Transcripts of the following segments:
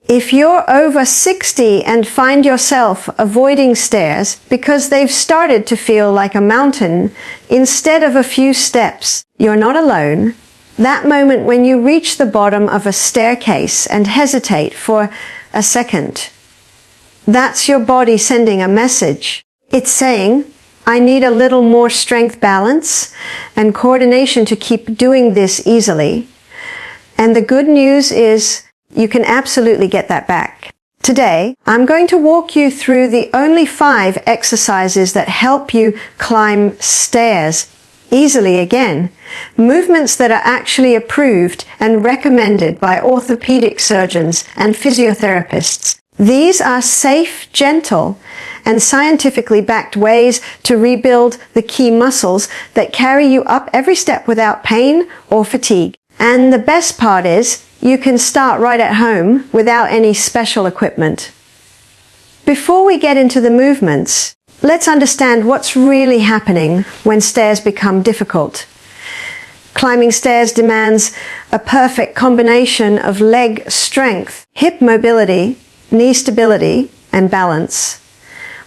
If you're over 60 and find yourself avoiding stairs because they've started to feel like a mountain instead of a few steps, you're not alone. That moment when you reach the bottom of a staircase and hesitate for a second, that's your body sending a message. It's saying, I need a little more strength, balance, and coordination to keep doing this easily. And the good news is you can absolutely get that back. Today, I'm going to walk you through the only 5 exercises that help you climb stairs easily again. Movements that are actually approved and recommended by orthopedic surgeons and physiotherapists. These are safe, gentle, and scientifically backed ways to rebuild the key muscles that carry you up every step without pain or fatigue. And the best part is, you can start right at home without any special equipment. Before we get into the movements, let's understand what's really happening when stairs become difficult. Climbing stairs demands a perfect combination of leg strength, hip mobility, knee stability, and balance.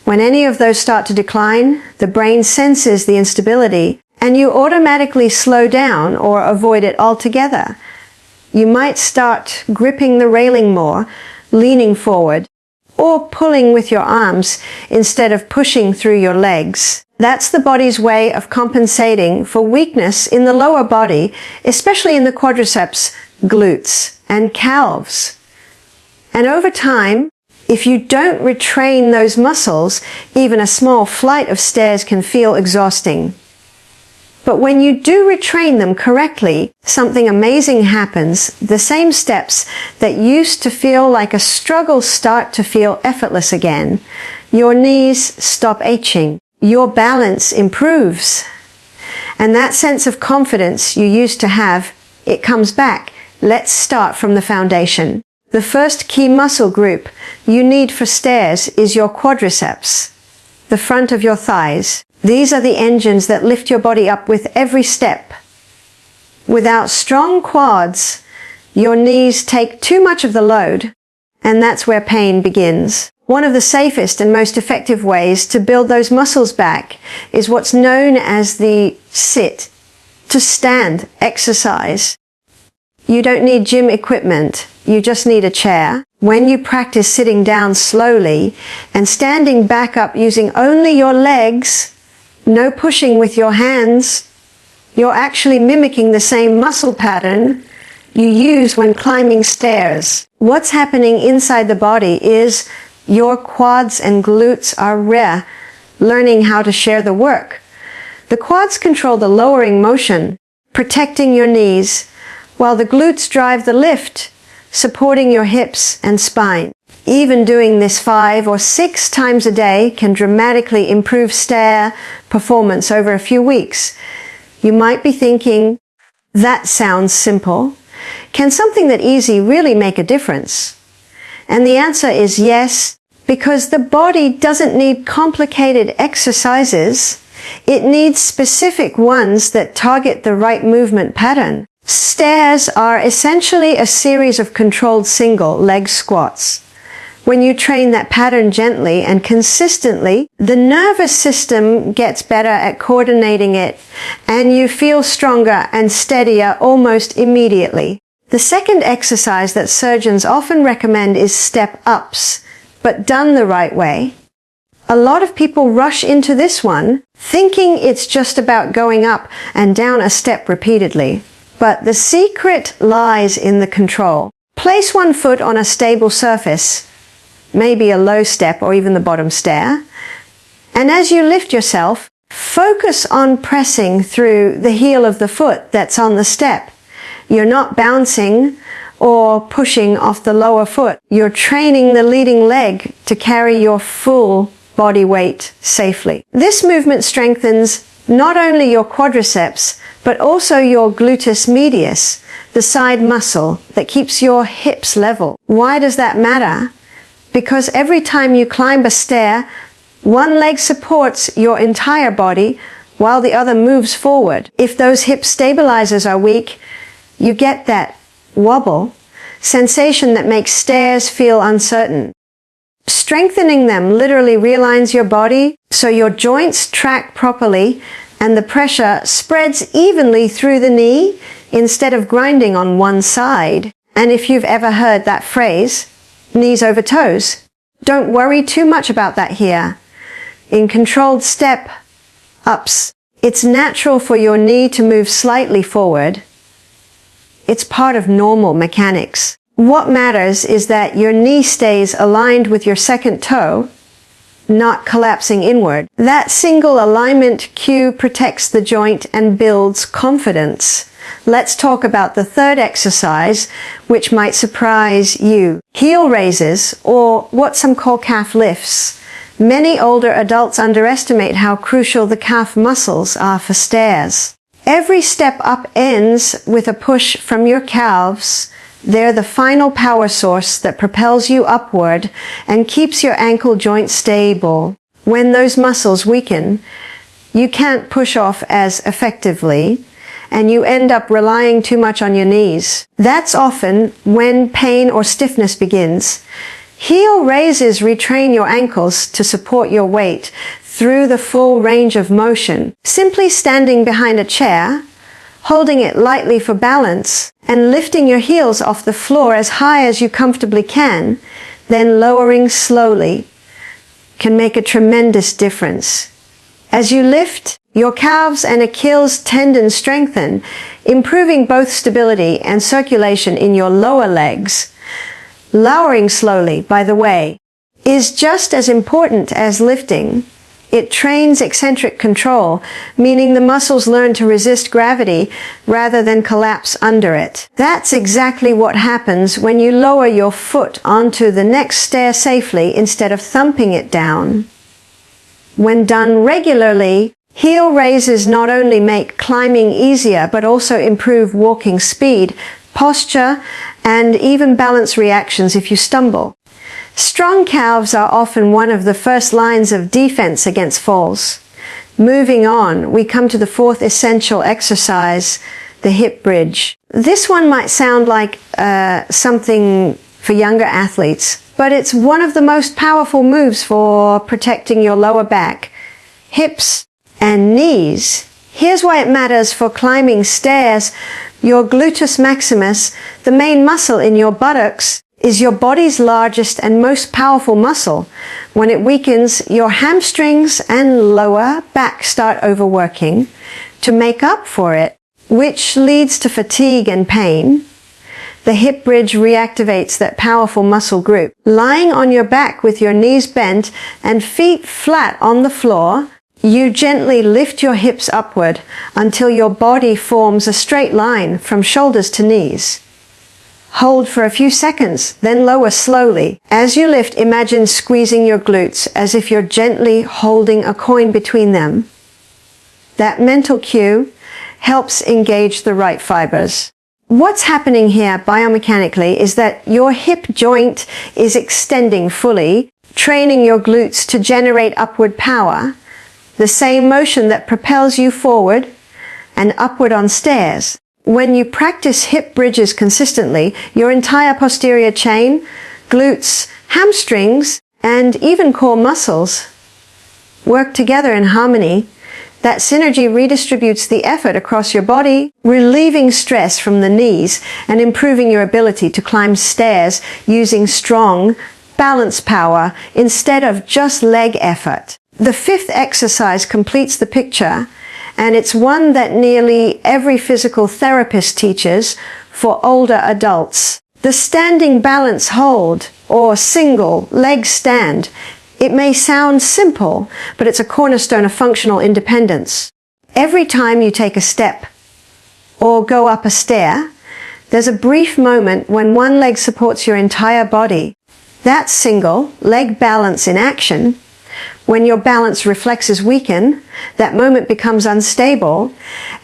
When any of those start to decline, the brain senses the instability and you automatically slow down or avoid it altogether. You might start gripping the railing more, leaning forward, or pulling with your arms instead of pushing through your legs. That's the body's way of compensating for weakness in the lower body, especially in the quadriceps, glutes, and calves. And over time, if you don't retrain those muscles, even a small flight of stairs can feel exhausting. But when you do retrain them correctly, something amazing happens. The same steps that used to feel like a struggle start to feel effortless again. Your knees stop aching. Your balance improves. And that sense of confidence you used to have, it comes back. Let's start from the foundation. The first key muscle group you need for stairs is your quadriceps, the front of your thighs. These are the engines that lift your body up with every step. Without strong quads, your knees take too much of the load, and that's where pain begins. One of the safest and most effective ways to build those muscles back is what's known as the sit to stand exercise. You don't need gym equipment, you just need a chair. When you practice sitting down slowly and standing back up using only your legs, no pushing with your hands, you're actually mimicking the same muscle pattern you use when climbing stairs. What's happening inside the body is your quads and glutes are learning how to share the work. The quads control the lowering motion, protecting your knees, while the glutes drive the lift, supporting your hips and spine. Even doing this 5 or 6 times a day can dramatically improve stair performance over a few weeks. You might be thinking, that sounds simple. Can something that easy really make a difference? And the answer is yes, because the body doesn't need complicated exercises. It needs specific ones that target the right movement pattern. Stairs are essentially a series of controlled single leg squats. When you train that pattern gently and consistently, the nervous system gets better at coordinating it, and you feel stronger and steadier almost immediately. The second exercise that surgeons often recommend is step-ups, but done the right way. A lot of people rush into this one, thinking it's just about going up and down a step repeatedly. But the secret lies in the control. Place one foot on a stable surface, maybe a low step or even the bottom stair, and as you lift yourself, focus on pressing through the heel of the foot that's on the step. You're not bouncing or pushing off the lower foot. You're training the leading leg to carry your full body weight safely. This movement strengthens not only your quadriceps, but also your gluteus medius, the side muscle that keeps your hips level. Why does that matter? Because every time you climb a stair, one leg supports your entire body while the other moves forward. If those hip stabilizers are weak, you get that wobble. sensation that makes stairs feel uncertain. Strengthening them literally realigns your body so your joints track properly and the pressure spreads evenly through the knee instead of grinding on one side. And if you've ever heard that phrase, knees over toes, don't worry too much about that here. In controlled step-ups, it's natural for your knee to move slightly forward. It's part of normal mechanics. What matters is that your knee stays aligned with your second toe, not collapsing inward. That single alignment cue protects the joint and builds confidence. Let's talk about the third exercise, which might surprise you. Heel raises, or what some call calf lifts. Many older adults underestimate how crucial the calf muscles are for stairs. Every step up ends with a push from your calves. They're the final power source that propels you upward and keeps your ankle joint stable. When those muscles weaken, you can't push off as effectively, and you end up relying too much on your knees. That's often when pain or stiffness begins. Heel raises retrain your ankles to support your weight through the full range of motion. Simply standing behind a chair, holding it lightly for balance, and lifting your heels off the floor as high as you comfortably can, then lowering slowly, can make a tremendous difference. As you lift, your calves and Achilles tendons strengthen, improving both stability and circulation in your lower legs. Lowering slowly, by the way, is just as important as lifting. It trains eccentric control, meaning the muscles learn to resist gravity rather than collapse under it. That's exactly what happens when you lower your foot onto the next stair safely instead of thumping it down. When done regularly, heel raises not only make climbing easier but also improve walking speed, posture, and even balance reactions if you stumble. Strong calves are often one of the first lines of defense against falls. Moving on, we come to the fourth essential exercise, the hip bridge. This one might sound like something for younger athletes, but it's one of the most powerful moves for protecting your lower back, hips, and knees. Here's why it matters for climbing stairs. Your gluteus maximus, the main muscle in your buttocks, is your body's largest and most powerful muscle. When it weakens, your hamstrings and lower back start overworking to make up for it, which leads to fatigue and pain. The hip bridge reactivates that powerful muscle group. Lying on your back with your knees bent and feet flat on the floor, you gently lift your hips upward until your body forms a straight line from shoulders to knees. Hold for a few seconds, then lower slowly. As you lift, imagine squeezing your glutes as if you're gently holding a coin between them. That mental cue helps engage the right fibers. What's happening here biomechanically is that your hip joint is extending fully, training your glutes to generate upward power, the same motion that propels you forward and upward on stairs. When you practice hip bridges consistently, your entire posterior chain, glutes, hamstrings, and even core muscles work together in harmony. That synergy redistributes the effort across your body, relieving stress from the knees and improving your ability to climb stairs using strong balance power instead of just leg effort. The fifth exercise completes the picture, and it's one that nearly every physical therapist teaches for older adults. The standing balance hold, or single leg stand. It may sound simple, but it's a cornerstone of functional independence. Every time you take a step or go up a stair, there's a brief moment when one leg supports your entire body. That's single leg balance in action. When your balance reflexes weaken, that moment becomes unstable,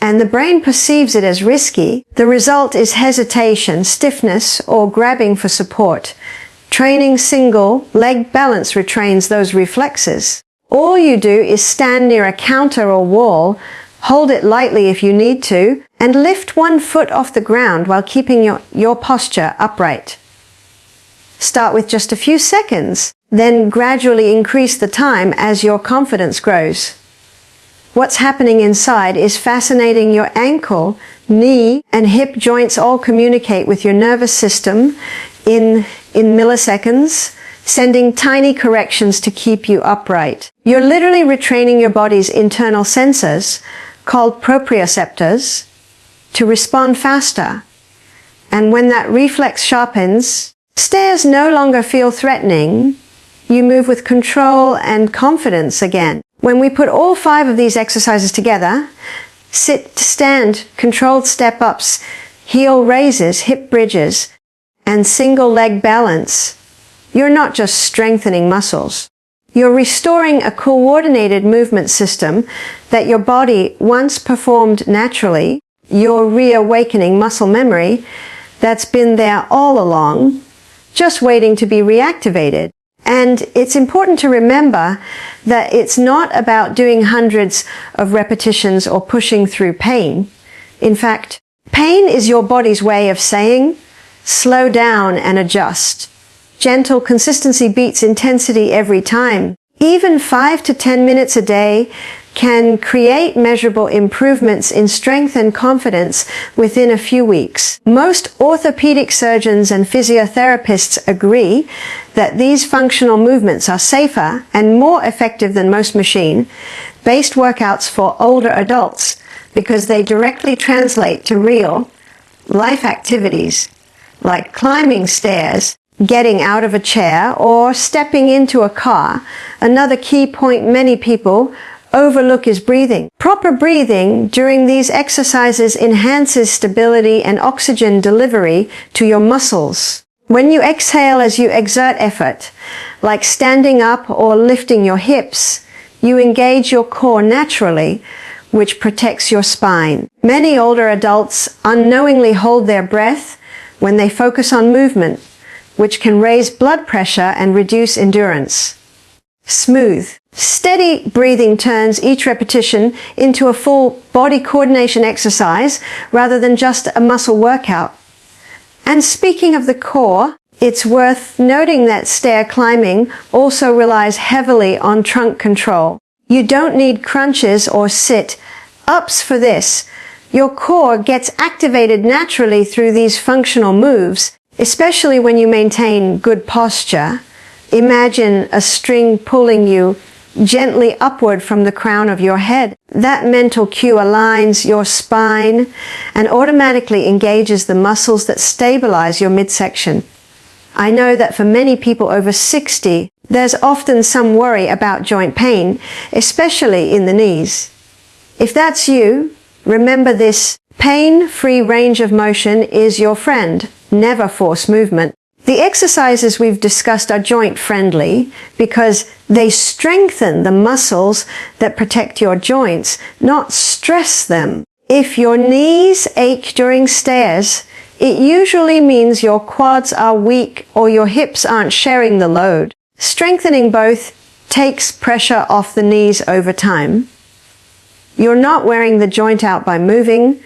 and the brain perceives it as risky. The result is hesitation, stiffness, or grabbing for support. Training single leg balance retrains those reflexes. All you do is stand near a counter or wall, Hold it lightly if you need to, and lift one foot off the ground while keeping your posture upright. Start with just a few seconds, then gradually increase the time as your confidence grows. What's happening inside is fascinating. Your ankle, knee, and hip joints all communicate with your nervous system in milliseconds, sending tiny corrections to keep you upright. You're literally retraining your body's internal sensors, called proprioceptors, to respond faster. And when that reflex sharpens, stairs no longer feel threatening. You move with control and confidence again. When we put all 5 of these exercises together, sit to stand, controlled step-ups, heel raises, hip bridges, and single leg balance, you're not just strengthening muscles. You're restoring a coordinated movement system that your body once performed naturally. You're reawakening muscle memory that's been there all along, just waiting to be reactivated. And it's important to remember that it's not about doing hundreds of repetitions or pushing through pain. In fact, pain is your body's way of saying, slow down and adjust. Gentle consistency beats intensity every time. Even 5 to 10 minutes a day can create measurable improvements in strength and confidence within a few weeks. Most orthopedic surgeons and physiotherapists agree that these functional movements are safer and more effective than most machine-based workouts for older adults because they directly translate to real life activities like climbing stairs, getting out of a chair, or stepping into a car. Another key point many people overlook is breathing. Proper breathing during these exercises enhances stability and oxygen delivery to your muscles. When you exhale as you exert effort, like standing up or lifting your hips, you engage your core naturally, which protects your spine. Many older adults unknowingly hold their breath when they focus on movement, which can raise blood pressure and reduce endurance. Smooth, steady breathing turns each repetition into a full body coordination exercise rather than just a muscle workout. And speaking of the core, it's worth noting that stair climbing also relies heavily on trunk control. You don't need crunches or sit-ups for this. Your core gets activated naturally through these functional moves, especially when you maintain good posture. Imagine a string pulling you gently upward from the crown of your head. That mental cue aligns your spine and automatically engages the muscles that stabilize your midsection. I know that for many people over 60, there's often some worry about joint pain, especially in the knees. If that's you, remember this: pain-free range of motion is your friend. Never force movement. The exercises we've discussed are joint-friendly because they strengthen the muscles that protect your joints, not stress them. If your knees ache during stairs, it usually means your quads are weak or your hips aren't sharing the load. Strengthening both takes pressure off the knees over time. You're not wearing the joint out by moving,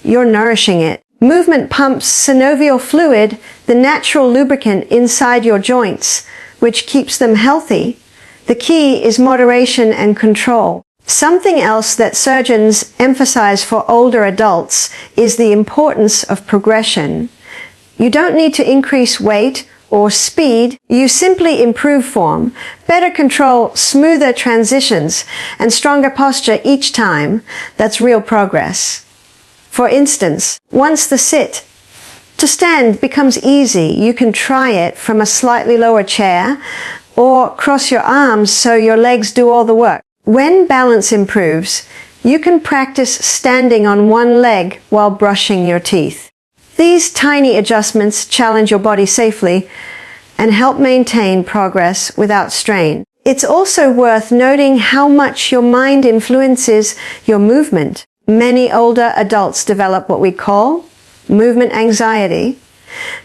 you're nourishing it. Movement pumps synovial fluid, the natural lubricant inside your joints, which keeps them healthy. The key is moderation and control. Something else that surgeons emphasize for older adults is the importance of progression. You don't need to increase weight or speed, you simply improve form, better control, smoother transitions, and stronger posture each time. That's real progress. For instance, once the sit to stand becomes easy, you can try it from a slightly lower chair or cross your arms so your legs do all the work. When balance improves, you can practice standing on one leg while brushing your teeth. These tiny adjustments challenge your body safely and help maintain progress without strain. It's also worth noting how much your mind influences your movement. Many older adults develop what we call movement anxiety,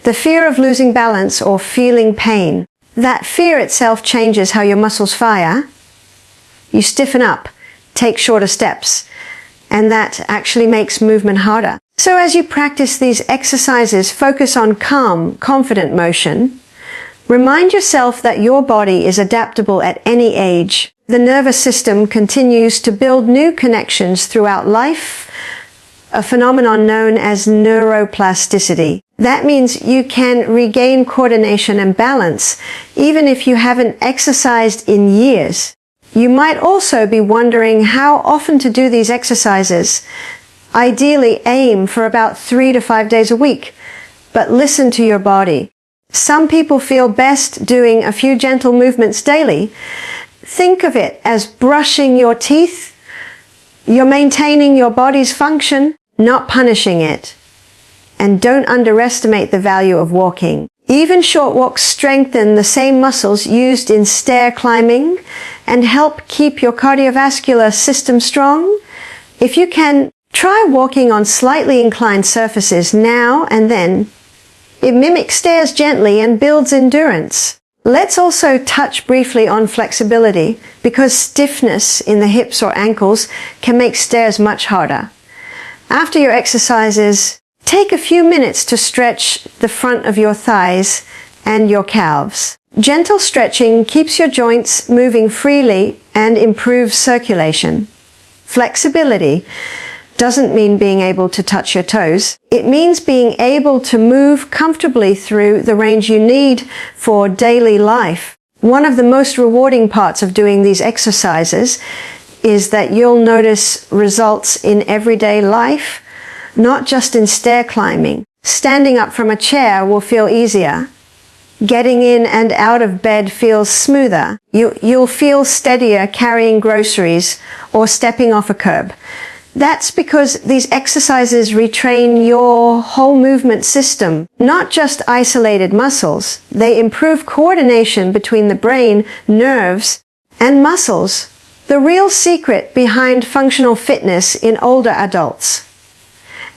the fear of losing balance or feeling pain. That fear itself changes how your muscles fire. You stiffen up, take shorter steps, and that actually makes movement harder. So as you practice these exercises, focus on calm, confident motion. Remind yourself that your body is adaptable at any age. The nervous system continues to build new connections throughout life, a phenomenon known as neuroplasticity. That means you can regain coordination and balance, even if you haven't exercised in years. You might also be wondering how often to do these exercises. Ideally, aim for about 3 to 5 days a week, but listen to your body. Some people feel best doing a few gentle movements daily. Think of it as brushing your teeth. You're maintaining your body's function, not punishing it. And don't underestimate the value of walking. Even short walks strengthen the same muscles used in stair climbing and help keep your cardiovascular system strong. If you can, try walking on slightly inclined surfaces now and then. It mimics stairs gently and builds endurance. Let's also touch briefly on flexibility, because stiffness in the hips or ankles can make stairs much harder. After your exercises, take a few minutes to stretch the front of your thighs and your calves. Gentle stretching keeps your joints moving freely and improves circulation. Flexibility doesn't mean being able to touch your toes. It means being able to move comfortably through the range you need for daily life. One of the most rewarding parts of doing these exercises is that you'll notice results in everyday life, not just in stair climbing. Standing up from a chair will feel easier. Getting in and out of bed feels smoother. You'll feel steadier carrying groceries or stepping off a curb. That's because these exercises retrain your whole movement system, not just isolated muscles. They improve coordination between the brain, nerves, and muscles. The real secret behind functional fitness in older adults.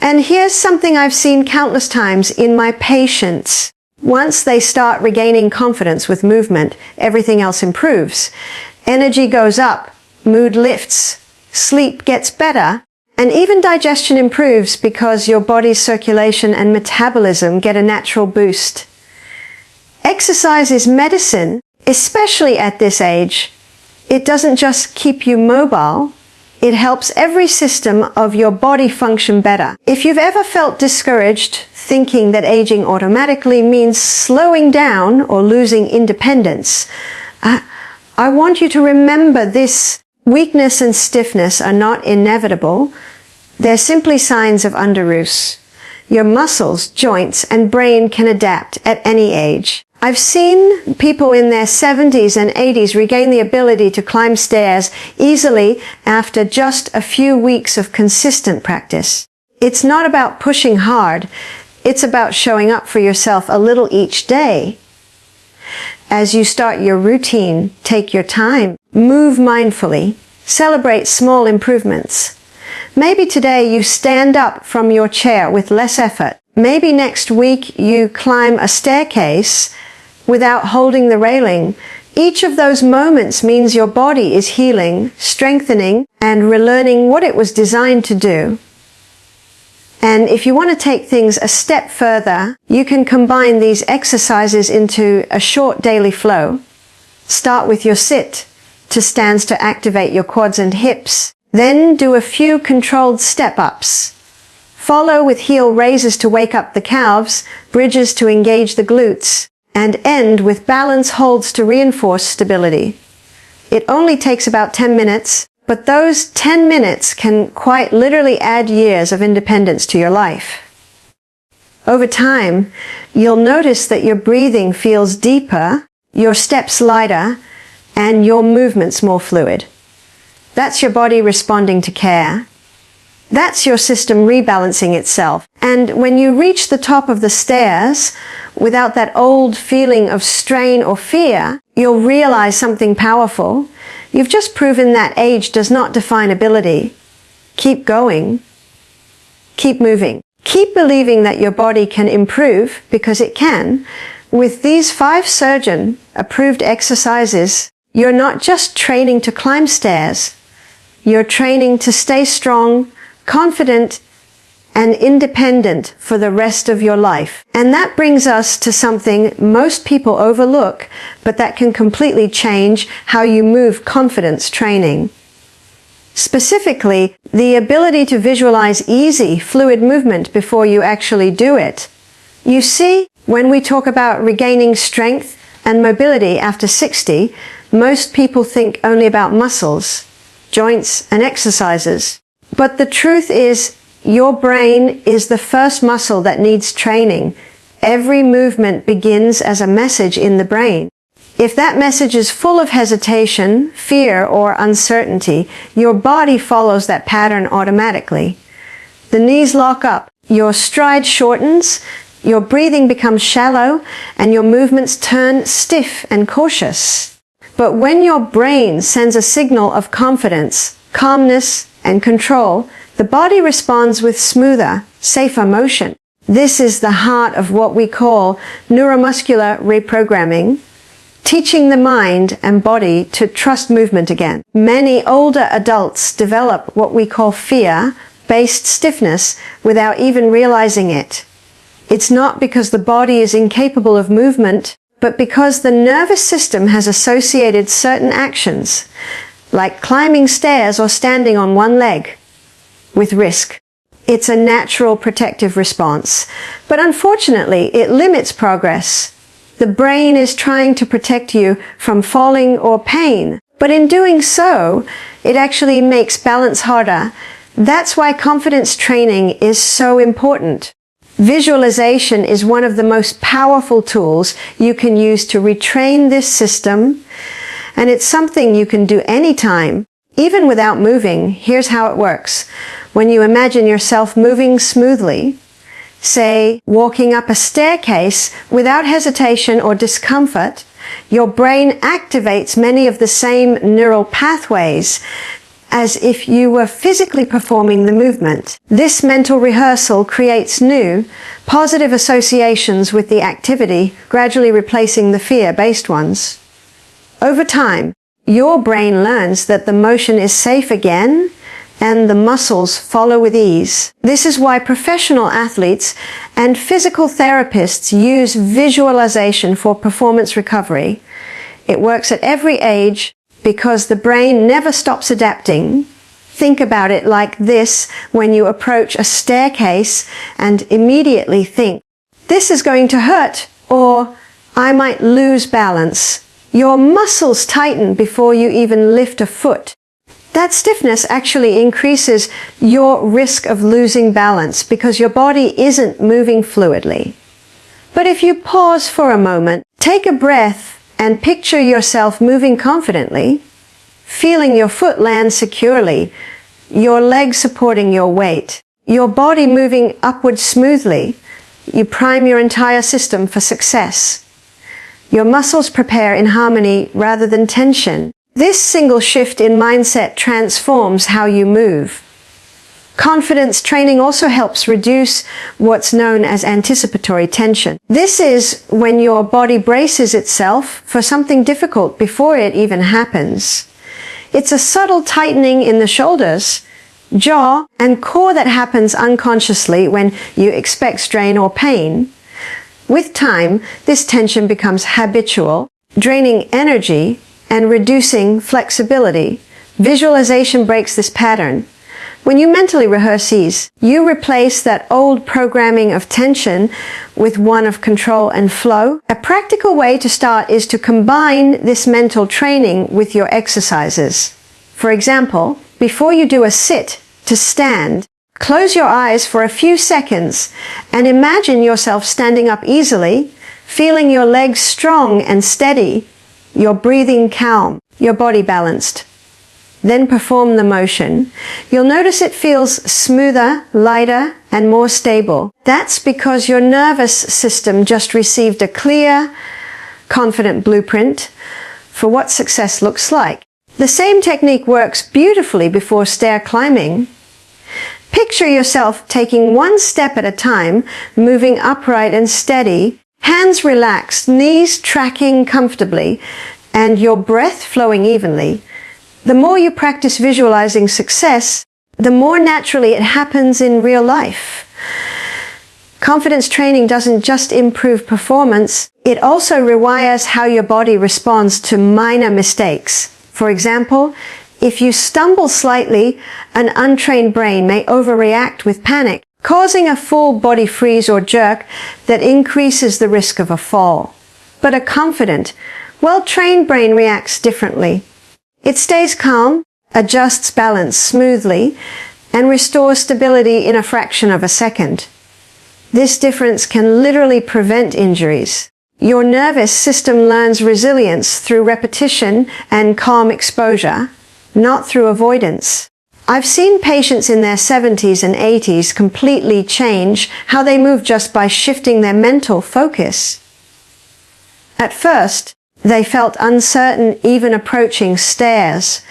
And here's something I've seen countless times in my patients. Once they start regaining confidence with movement, everything else improves. Energy goes up, mood lifts, sleep gets better, and even digestion improves because your body's circulation and metabolism get a natural boost. Exercise is medicine, especially at this age. It doesn't just keep you mobile, it helps every system of your body function better. If you've ever felt discouraged, thinking that aging automatically means slowing down or losing independence, I want you to remember this. Weakness and stiffness are not inevitable. They're simply signs of underuse. Your muscles, joints, and brain can adapt at any age. I've seen people in their 70s and 80s regain the ability to climb stairs easily after just a few weeks of consistent practice. It's not about pushing hard. It's about showing up for yourself a little each day. As you start your routine, take your time, move mindfully, celebrate small improvements. Maybe today you stand up from your chair with less effort. Maybe next week you climb a staircase without holding the railing. Each of those moments means your body is healing, strengthening, and relearning what it was designed to do. And if you want to take things a step further, you can combine these exercises into a short daily flow. Start with your sit to stands to activate your quads and hips. Then do a few controlled step-ups. Follow with heel raises to wake up the calves, bridges to engage the glutes, and end with balance holds to reinforce stability. It only takes about 10 minutes, but those 10 minutes can quite literally add years of independence to your life. Over time, you'll notice that your breathing feels deeper, your steps lighter, and your movements more fluid. That's your body responding to care. That's your system rebalancing itself. And when you reach the top of the stairs, without that old feeling of strain or fear, you'll realize something powerful. You've just proven that age does not define ability. Keep going. Keep moving. Keep believing that your body can improve, because it can. With these 5 surgeon-approved exercises, you're not just training to climb stairs. You're training to stay strong, confident and independent for the rest of your life. And that brings us to something most people overlook, but that can completely change how you move confidence training. Specifically, the ability to visualize easy, fluid movement before you actually do it. You see, when we talk about regaining strength and mobility after 60, most people think only about muscles, joints, and exercises. But the truth is, your brain is the first muscle that needs training. Every movement begins as a message in the brain. If that message is full of hesitation, fear, or uncertainty, your body follows that pattern automatically. The knees lock up, your stride shortens, your breathing becomes shallow, and your movements turn stiff and cautious. But when your brain sends a signal of confidence, calmness, and control, the body responds with smoother, safer motion. This is the heart of what we call neuromuscular reprogramming, teaching the mind and body to trust movement again. Many older adults develop what we call fear-based stiffness without even realizing it. It's not because the body is incapable of movement, but because the nervous system has associated certain actions, like climbing stairs or standing on one leg, with risk. It's a natural protective response, but unfortunately, it limits progress. The brain is trying to protect you from falling or pain, but in doing so, it actually makes balance harder. That's why confidence training is so important. Visualization is one of the most powerful tools you can use to retrain this system, and it's something you can do anytime, even without moving. Here's how it works. When you imagine yourself moving smoothly, say walking up a staircase without hesitation or discomfort, your brain activates many of the same neural pathways as if you were physically performing the movement. This mental rehearsal creates new, positive associations with the activity, gradually replacing the fear-based ones. Over time, your brain learns that the motion is safe again, and the muscles follow with ease. This is why professional athletes and physical therapists use visualization for performance recovery. It works at every age because the brain never stops adapting. Think about it like this when you approach a staircase and immediately think, "This is going to hurt," or "I might lose balance." Your muscles tighten before you even lift a foot. That stiffness actually increases your risk of losing balance because your body isn't moving fluidly. But if you pause for a moment, take a breath, and picture yourself moving confidently, feeling your foot land securely, your legs supporting your weight, your body moving upward smoothly, you prime your entire system for success. Your muscles prepare in harmony rather than tension. This single shift in mindset transforms how you move. Confidence training also helps reduce what's known as anticipatory tension. This is when your body braces itself for something difficult before it even happens. It's a subtle tightening in the shoulders, jaw, and core that happens unconsciously when you expect strain or pain. With time, this tension becomes habitual, draining energy and reducing flexibility. Visualization breaks this pattern. When you mentally rehearse ease, you replace that old programming of tension with one of control and flow. A practical way to start is to combine this mental training with your exercises. For example, before you do a sit to stand, close your eyes for a few seconds and imagine yourself standing up easily, feeling your legs strong and steady, your breathing calm, your body balanced. Then perform the motion. You'll notice it feels smoother, lighter, and more stable. That's because your nervous system just received a clear, confident blueprint for what success looks like. The same technique works beautifully before stair climbing. Picture yourself taking one step at a time, moving upright and steady, hands relaxed, knees tracking comfortably, and your breath flowing evenly. The more you practice visualizing success, the more naturally it happens in real life. Confidence training doesn't just improve performance, it also rewires how your body responds to minor mistakes. For example, if you stumble slightly, an untrained brain may overreact with panic, causing a full body freeze or jerk that increases the risk of a fall. But a confident, well-trained brain reacts differently. It stays calm, adjusts balance smoothly, and restores stability in a fraction of a second. This difference can literally prevent injuries. Your nervous system learns resilience through repetition and calm exposure, not through avoidance. I've seen patients in their 70s and 80s completely change how they move just by shifting their mental focus. At first, they felt uncertain even approaching stairs.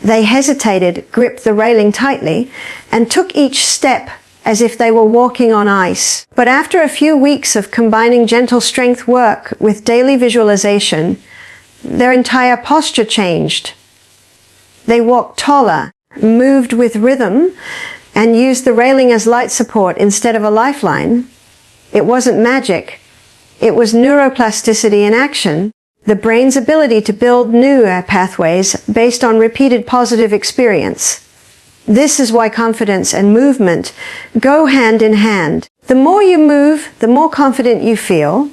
They hesitated, gripped the railing tightly, and took each step as if they were walking on ice. But after a few weeks of combining gentle strength work with daily visualization, their entire posture changed. They walked taller, moved with rhythm, and used the railing as light support instead of a lifeline. It wasn't magic. It was neuroplasticity in action, the brain's ability to build new pathways based on repeated positive experience. This is why confidence and movement go hand in hand. The more you move, the more confident you feel,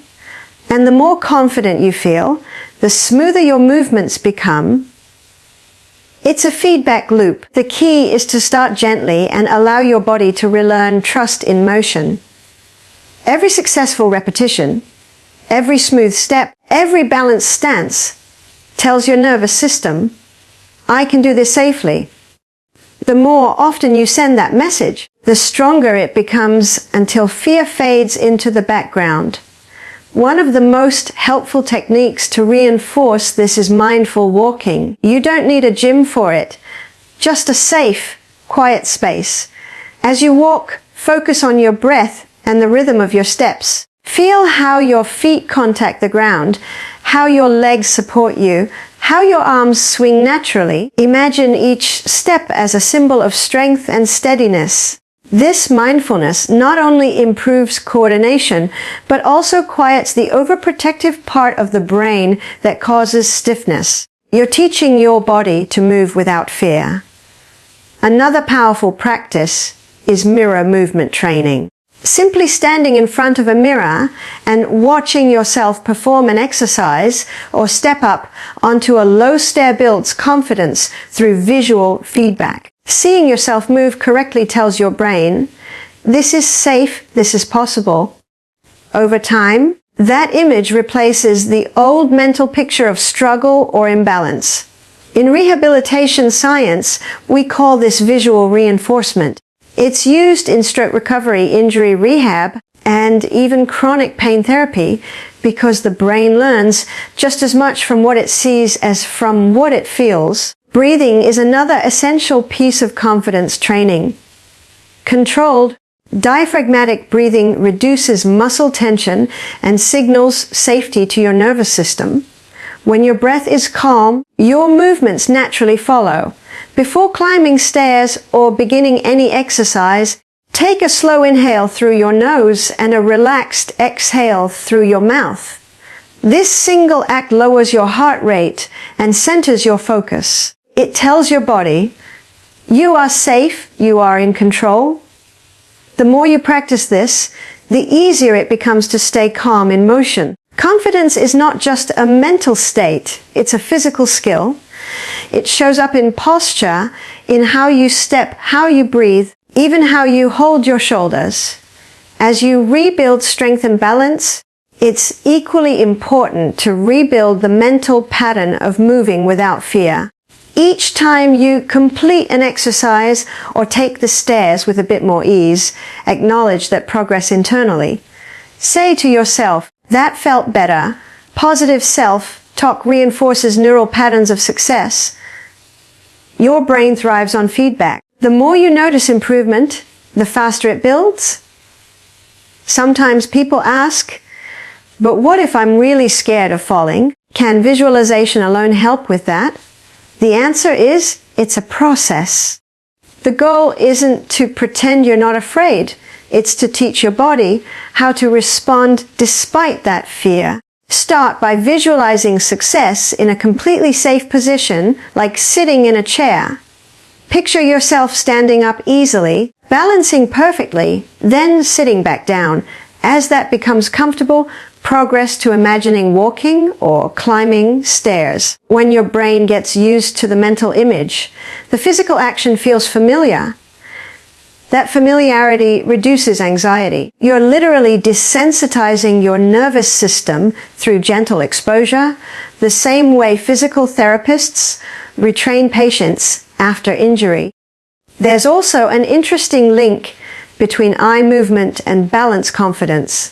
and the more confident you feel, the smoother your movements become. It's a feedback loop. The key is to start gently and allow your body to relearn trust in motion. Every successful repetition, every smooth step, every balanced stance tells your nervous system, I can do this safely. The more often you send that message, the stronger it becomes until fear fades into the background. One of the most helpful techniques to reinforce this is mindful walking. You don't need a gym for it, just a safe, quiet space. As you walk, focus on your breath and the rhythm of your steps. Feel how your feet contact the ground, how your legs support you, how your arms swing naturally. Imagine each step as a symbol of strength and steadiness. This mindfulness not only improves coordination, but also quiets the overprotective part of the brain that causes stiffness. You're teaching your body to move without fear. Another powerful practice is mirror movement training. Simply standing in front of a mirror and watching yourself perform an exercise or step up onto a low stair builds confidence through visual feedback. Seeing yourself move correctly tells your brain, this is safe, this is possible. Over time, that image replaces the old mental picture of struggle or imbalance. In rehabilitation science, we call this visual reinforcement. It's used in stroke recovery, injury rehab, and even chronic pain therapy because the brain learns just as much from what it sees as from what it feels. Breathing is another essential piece of confidence training. Controlled, diaphragmatic breathing reduces muscle tension and signals safety to your nervous system. When your breath is calm, your movements naturally follow. Before climbing stairs or beginning any exercise, take a slow inhale through your nose and a relaxed exhale through your mouth. This single act lowers your heart rate and centers your focus. It tells your body, you are safe, you are in control. The more you practice this, the easier it becomes to stay calm in motion. Confidence is not just a mental state, it's a physical skill. It shows up in posture, in how you step, how you breathe, even how you hold your shoulders. As you rebuild strength and balance, it's equally important to rebuild the mental pattern of moving without fear. Each time you complete an exercise or take the stairs with a bit more ease, acknowledge that progress internally. Say to yourself, that felt better. Positive self-talk reinforces neural patterns of success. Your brain thrives on feedback. The more you notice improvement, the faster it builds. Sometimes people ask, but what if I'm really scared of falling? Can visualization alone help with that? The answer is, it's a process. The goal isn't to pretend you're not afraid. It's to teach your body how to respond despite that fear. Start by visualizing success in a completely safe position, like sitting in a chair. Picture yourself standing up easily, balancing perfectly, then sitting back down. As that becomes comfortable, progress to imagining walking or climbing stairs. When your brain gets used to the mental image, the physical action feels familiar. That familiarity reduces anxiety. You're literally desensitizing your nervous system through gentle exposure, the same way physical therapists retrain patients after injury. There's also an interesting link between eye movement and balance confidence.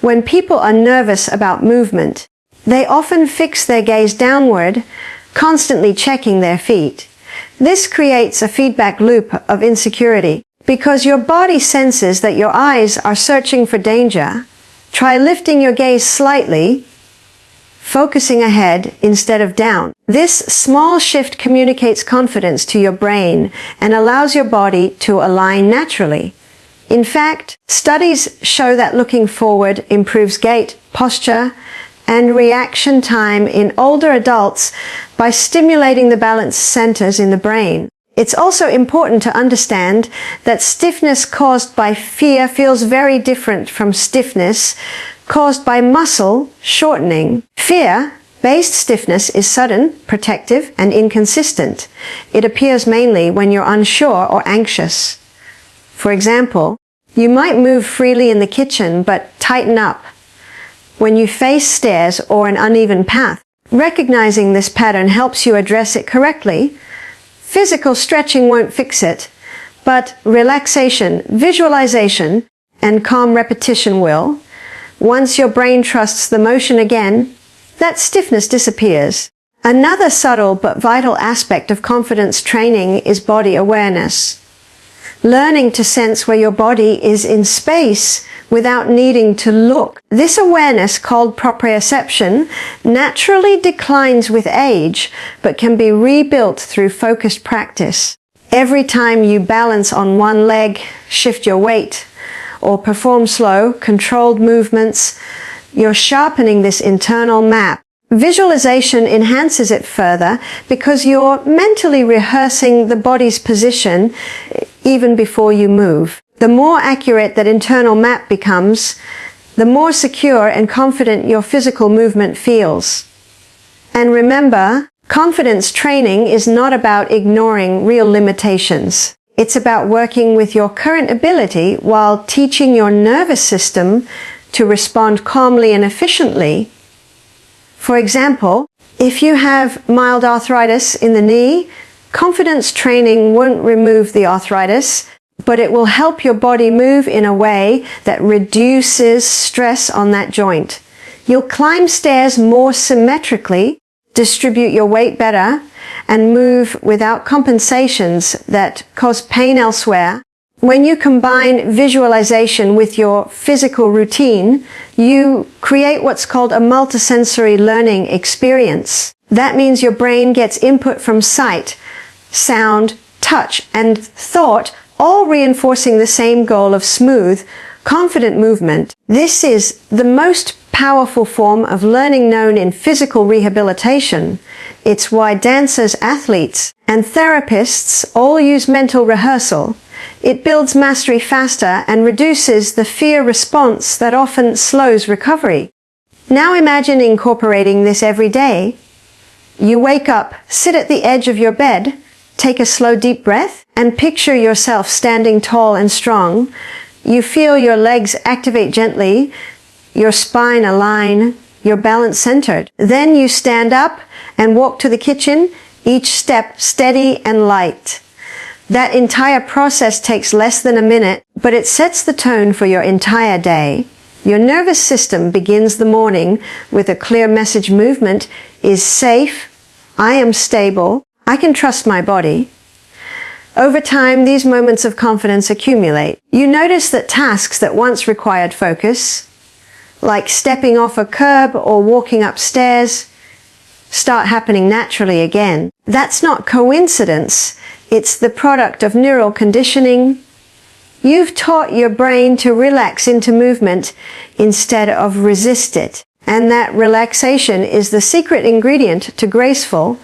When people are nervous about movement, they often fix their gaze downward, constantly checking their feet. This creates a feedback loop of insecurity. Because your body senses that your eyes are searching for danger, try lifting your gaze slightly, focusing ahead instead of down. This small shift communicates confidence to your brain and allows your body to align naturally. In fact, studies show that looking forward improves gait, posture, and reaction time in older adults by stimulating the balance centers in the brain. It's also important to understand that stiffness caused by fear feels very different from stiffness caused by muscle shortening. Fear-based stiffness is sudden, protective, and inconsistent. It appears mainly when you're unsure or anxious. For example, you might move freely in the kitchen but tighten up when you face stairs or an uneven path. Recognizing this pattern helps you address it correctly. Physical stretching won't fix it, but relaxation, visualization, and calm repetition will. Once your brain trusts the motion again, that stiffness disappears. Another subtle but vital aspect of confidence training is body awareness. Learning to sense where your body is in space without needing to look. This awareness, called proprioception, naturally declines with age, but can be rebuilt through focused practice. Every time you balance on one leg, shift your weight, or perform slow, controlled movements, you're sharpening this internal map. Visualization enhances it further because you're mentally rehearsing the body's position even before you move. The more accurate that internal map becomes, the more secure and confident your physical movement feels. And remember, confidence training is not about ignoring real limitations. It's about working with your current ability while teaching your nervous system to respond calmly and efficiently. For example, if you have mild arthritis in the knee, confidence training won't remove the arthritis, but it will help your body move in a way that reduces stress on that joint. You'll climb stairs more symmetrically, distribute your weight better, and move without compensations that cause pain elsewhere. When you combine visualization with your physical routine, you create what's called a multisensory learning experience. That means your brain gets input from sight, sound, touch, and thought, all reinforcing the same goal of smooth, confident movement. This is the most powerful form of learning known in physical rehabilitation. It's why dancers, athletes, and therapists all use mental rehearsal. It builds mastery faster and reduces the fear response that often slows recovery. Now imagine incorporating this every day. You wake up, sit at the edge of your bed, take a slow deep breath, and picture yourself standing tall and strong. You feel your legs activate gently, your spine align, your balance centered. Then you stand up and walk to the kitchen, each step steady and light. That entire process takes less than a minute, but it sets the tone for your entire day. Your nervous system begins the morning with a clear message: movement is safe, I am stable, I can trust my body. Over time, these moments of confidence accumulate. You notice that tasks that once required focus, like stepping off a curb or walking upstairs, start happening naturally again. That's not coincidence. It's the product of neural conditioning. You've taught your brain to relax into movement instead of resist it. And that relaxation is the secret ingredient to graceful,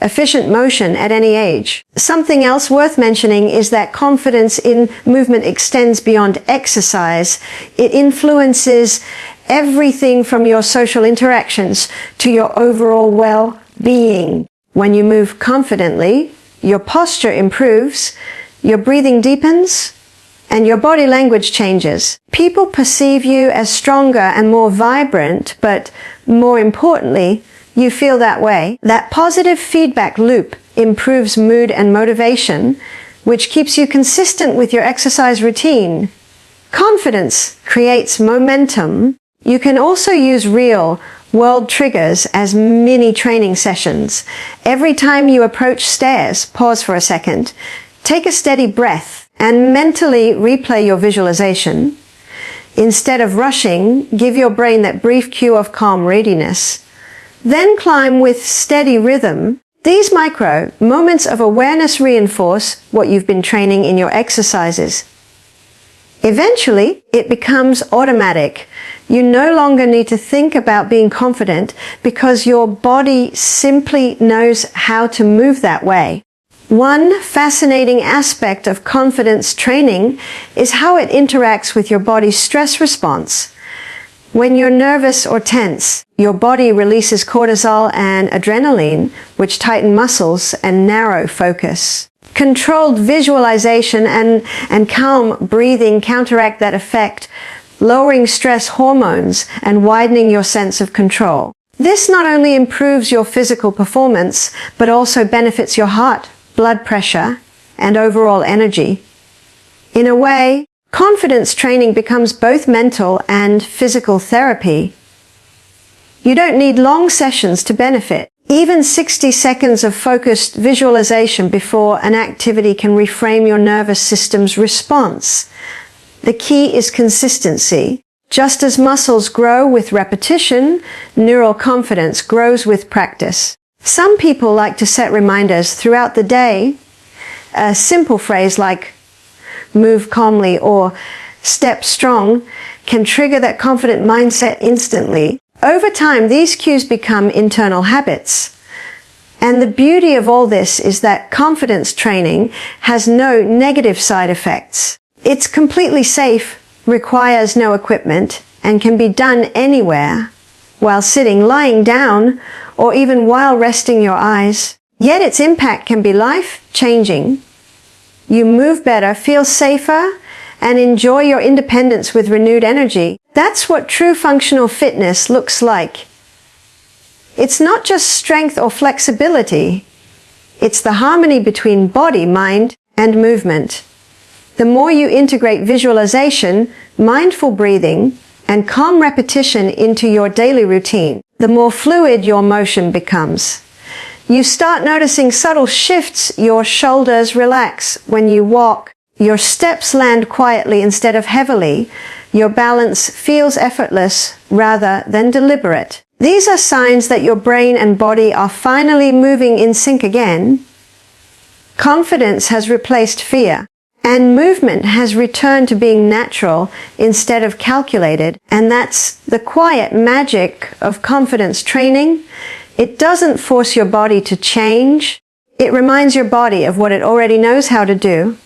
efficient motion at any age. Something else worth mentioning is that confidence in movement extends beyond exercise. It influences everything from your social interactions to your overall well-being. When you move confidently, your posture improves, your breathing deepens, and your body language changes. People perceive you as stronger and more vibrant, but more importantly, you feel that way. That positive feedback loop improves mood and motivation, which keeps you consistent with your exercise routine. Confidence creates momentum. You can also use real world triggers as mini training sessions. Every time you approach stairs, pause for a second, take a steady breath, and mentally replay your visualization. Instead of rushing, give your brain that brief cue of calm readiness. Then climb with steady rhythm. These micro moments of awareness reinforce what you've been training in your exercises. Eventually, it becomes automatic. You no longer need to think about being confident because your body simply knows how to move that way. One fascinating aspect of confidence training is how it interacts with your body's stress response. When you're nervous or tense, your body releases cortisol and adrenaline, which tighten muscles and narrow focus. Controlled visualization and calm breathing counteract that effect, lowering stress hormones and widening your sense of control. This not only improves your physical performance, but also benefits your heart, blood pressure, and overall energy. In a way, confidence training becomes both mental and physical therapy. You don't need long sessions to benefit. Even 60 seconds of focused visualization before an activity can reframe your nervous system's response. The key is consistency. Just as muscles grow with repetition, neural confidence grows with practice. Some people like to set reminders throughout the day. A simple phrase like "move calmly" or "step strong" can trigger that confident mindset instantly. Over time, these cues become internal habits. And the beauty of all this is that confidence training has no negative side effects. It's completely safe, requires no equipment, and can be done anywhere, while sitting, lying down, or even while resting your eyes. Yet its impact can be life-changing. You move better, feel safer, and enjoy your independence with renewed energy. That's what true functional fitness looks like. It's not just strength or flexibility. It's the harmony between body, mind, and movement. The more you integrate visualization, mindful breathing, and calm repetition into your daily routine, the more fluid your motion becomes. You start noticing subtle shifts. Your shoulders relax when you walk. Your steps land quietly instead of heavily. Your balance feels effortless rather than deliberate. These are signs that your brain and body are finally moving in sync again. Confidence has replaced fear, and movement has returned to being natural instead of calculated. And that's the quiet magic of confidence training. It doesn't force your body to change. It reminds your body of what it already knows how to do.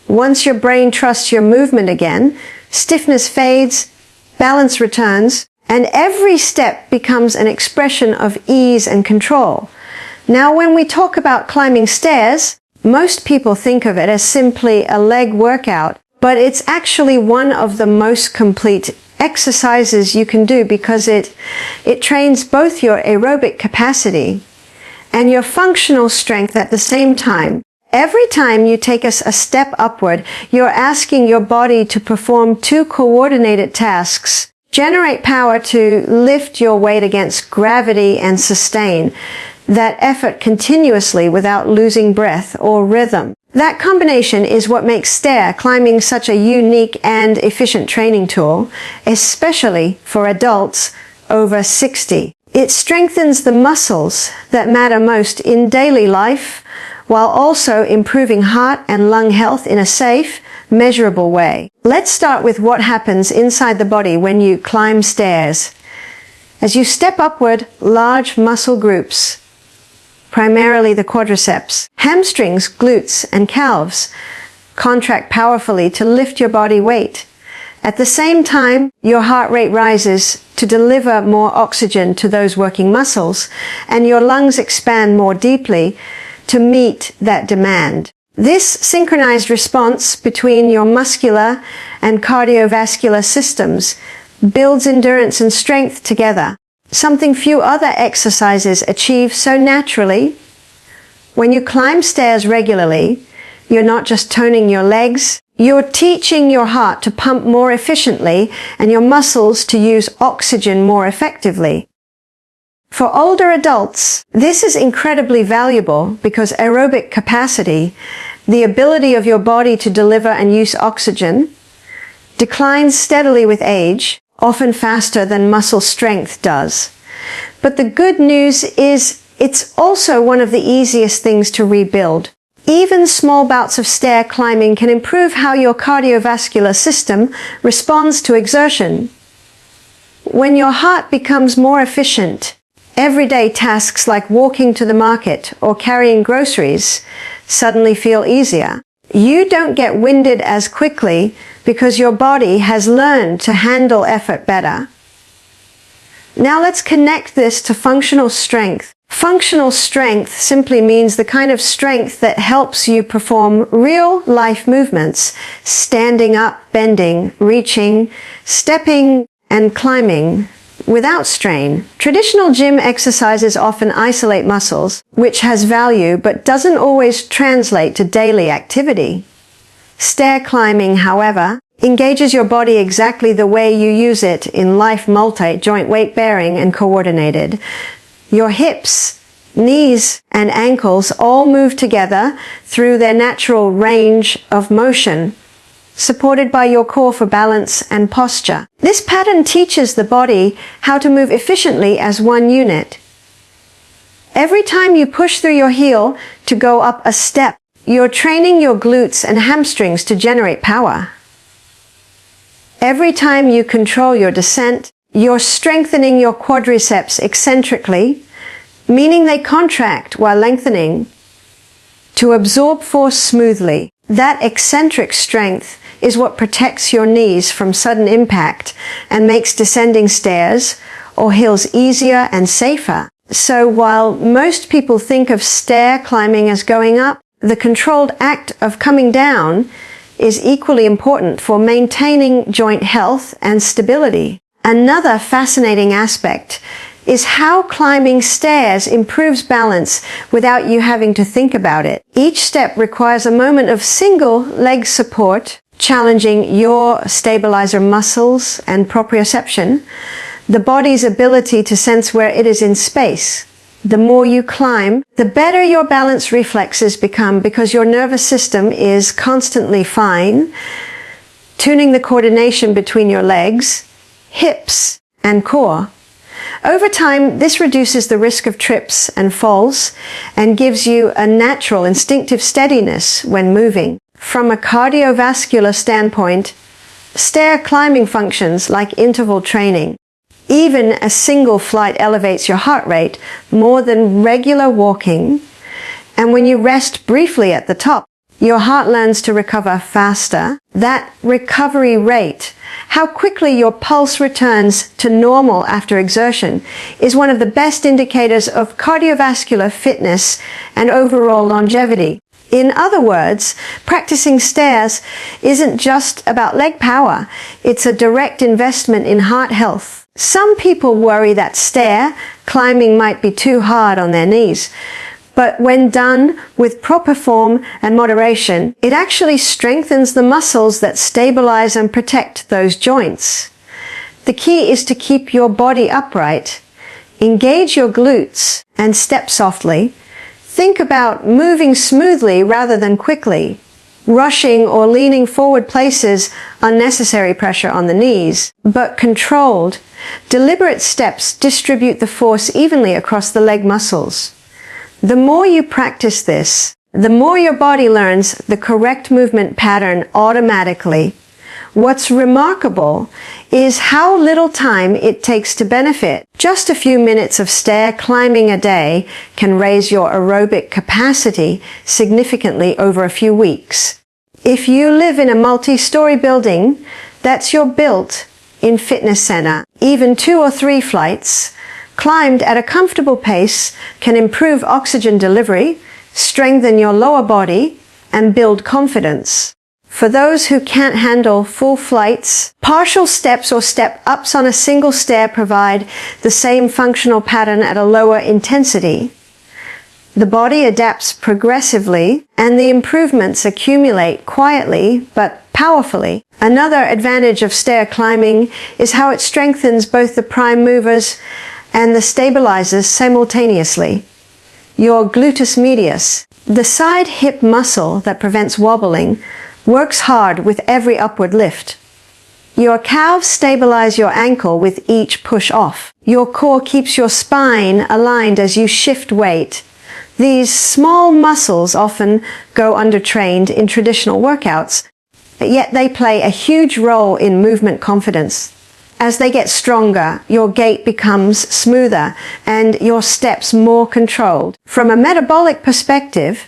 Once your brain trusts your movement again, stiffness fades, balance returns, and every step becomes an expression of ease and control. Now, when we talk about climbing stairs, most people think of it as simply a leg workout, but it's actually one of the most complete exercises you can do because it trains both your aerobic capacity and your functional strength at the same time. Every time you take a step upward, you're asking your body to perform two coordinated tasks: generate power to lift your weight against gravity and sustain that effort continuously without losing breath or rhythm. That combination is what makes stair climbing such a unique and efficient training tool, especially for adults over 60. It strengthens the muscles that matter most in daily life, while also improving heart and lung health in a safe, measurable way. Let's start with what happens inside the body when you climb stairs. As you step upward, large muscle groups, primarily the quadriceps, hamstrings, glutes, and calves, contract powerfully to lift your body weight. At the same time, your heart rate rises to deliver more oxygen to those working muscles, and your lungs expand more deeply to meet that demand. This synchronized response between your muscular and cardiovascular systems builds endurance and strength together, something few other exercises achieve so naturally. When you climb stairs regularly, you're not just toning your legs, you're teaching your heart to pump more efficiently and your muscles to use oxygen more effectively. For older adults, this is incredibly valuable because aerobic capacity, the ability of your body to deliver and use oxygen, declines steadily with age, often faster than muscle strength does. But the good news is it's also one of the easiest things to rebuild. Even small bouts of stair climbing can improve how your cardiovascular system responds to exertion. When your heart becomes more efficient, everyday tasks like walking to the market or carrying groceries suddenly feel easier. You don't get winded as quickly because your body has learned to handle effort better. Now let's connect this to functional strength. Functional strength simply means the kind of strength that helps you perform real-life movements, standing up, bending, reaching, stepping, and climbing without strain. Traditional gym exercises often isolate muscles, which has value but doesn't always translate to daily activity. Stair climbing, however, engages your body exactly the way you use it in life, multi-joint weight bearing and coordinated. Your hips, knees, and ankles all move together through their natural range of motion, supported by your core for balance and posture. This pattern teaches the body how to move efficiently as one unit. Every time you push through your heel to go up a step, you're training your glutes and hamstrings to generate power. Every time you control your descent, you're strengthening your quadriceps eccentrically, meaning they contract while lengthening, to absorb force smoothly. That eccentric strength is what protects your knees from sudden impact and makes descending stairs or hills easier and safer. So while most people think of stair climbing as going up, the controlled act of coming down is equally important for maintaining joint health and stability. Another fascinating aspect is how climbing stairs improves balance without you having to think about it. Each step requires a moment of single leg support, challenging your stabilizer muscles and proprioception, the body's ability to sense where it is in space. The more you climb, the better your balance reflexes become because your nervous system is constantly tuning the coordination between your legs, hips, and core. Over time, this reduces the risk of trips and falls and gives you a natural, instinctive steadiness when moving. From a cardiovascular standpoint, stair climbing functions like interval training. Even a single flight elevates your heart rate more than regular walking, and when you rest briefly at the top, your heart learns to recover faster. That recovery rate, how quickly your pulse returns to normal after exertion, is one of the best indicators of cardiovascular fitness and overall longevity. In other words, practicing stairs isn't just about leg power, it's a direct investment in heart health. Some people worry that stair climbing might be too hard on their knees, but when done with proper form and moderation, it actually strengthens the muscles that stabilize and protect those joints. The key is to keep your body upright, engage your glutes, and step softly. Think about moving smoothly rather than quickly. Rushing or leaning forward places unnecessary pressure on the knees, but controlled, deliberate steps distribute the force evenly across the leg muscles. The more you practice this, The more your body learns the correct movement pattern automatically, what's remarkable is how little time it takes to benefit. Just a few minutes of stair climbing a day can raise your aerobic capacity significantly over a few weeks. If you live in a multi-story building, that's your built-in fitness center. Even 2 or 3 flights, climbed at a comfortable pace, can improve oxygen delivery, strengthen your lower body, and build confidence. For those who can't handle full flights, partial steps or step-ups on a single stair provide the same functional pattern at a lower intensity. The body adapts progressively, and the improvements accumulate quietly but powerfully. Another advantage of stair climbing is how it strengthens both the prime movers and the stabilizers simultaneously. Your gluteus medius, the side hip muscle that prevents wobbling, works hard with every upward lift. Your calves stabilize your ankle with each push off. Your core keeps your spine aligned as you shift weight. These small muscles often go undertrained in traditional workouts, yet they play a huge role in movement confidence. As they get stronger, your gait becomes smoother and your steps more controlled. From a metabolic perspective,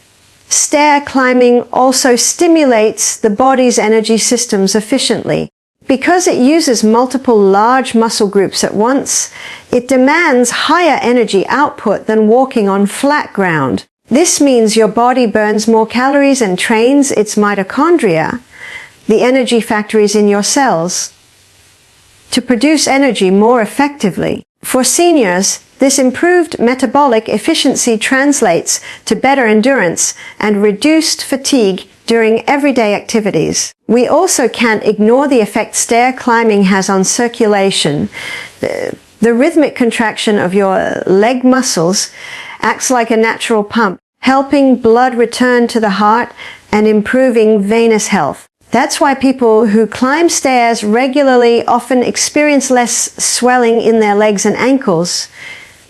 stair climbing also stimulates the body's energy systems efficiently. Because it uses multiple large muscle groups at once, it demands higher energy output than walking on flat ground. This means your body burns more calories and trains its mitochondria, the energy factories in your cells, to produce energy more effectively. For seniors, this improved metabolic efficiency translates to better endurance and reduced fatigue during everyday activities. We also can't ignore the effect stair climbing has on circulation. The rhythmic contraction of your leg muscles acts like a natural pump, helping blood return to the heart and improving venous health. That's why people who climb stairs regularly often experience less swelling in their legs and ankles.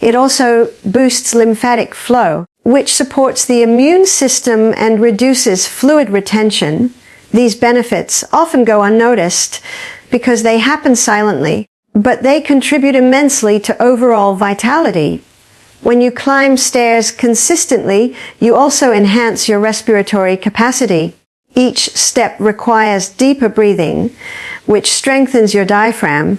It also boosts lymphatic flow, which supports the immune system and reduces fluid retention. These benefits often go unnoticed because they happen silently, but they contribute immensely to overall vitality. When you climb stairs consistently, you also enhance your respiratory capacity. Each step requires deeper breathing, which strengthens your diaphragm,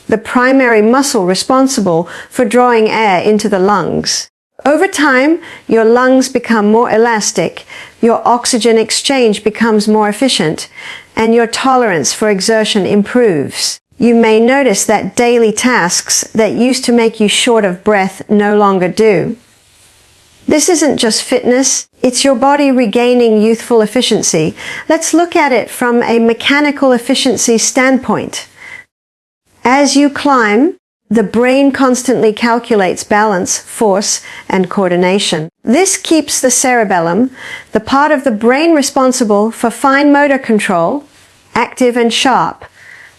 the primary muscle responsible for drawing air into the lungs. Over time, your lungs become more elastic, your oxygen exchange becomes more efficient, and your tolerance for exertion improves. You may notice that daily tasks that used to make you short of breath no longer do. This isn't just fitness, it's your body regaining youthful efficiency. Let's look at it from a mechanical efficiency standpoint. As you climb, the brain constantly calculates balance, force, and coordination. This keeps the cerebellum, the part of the brain responsible for fine motor control, active and sharp.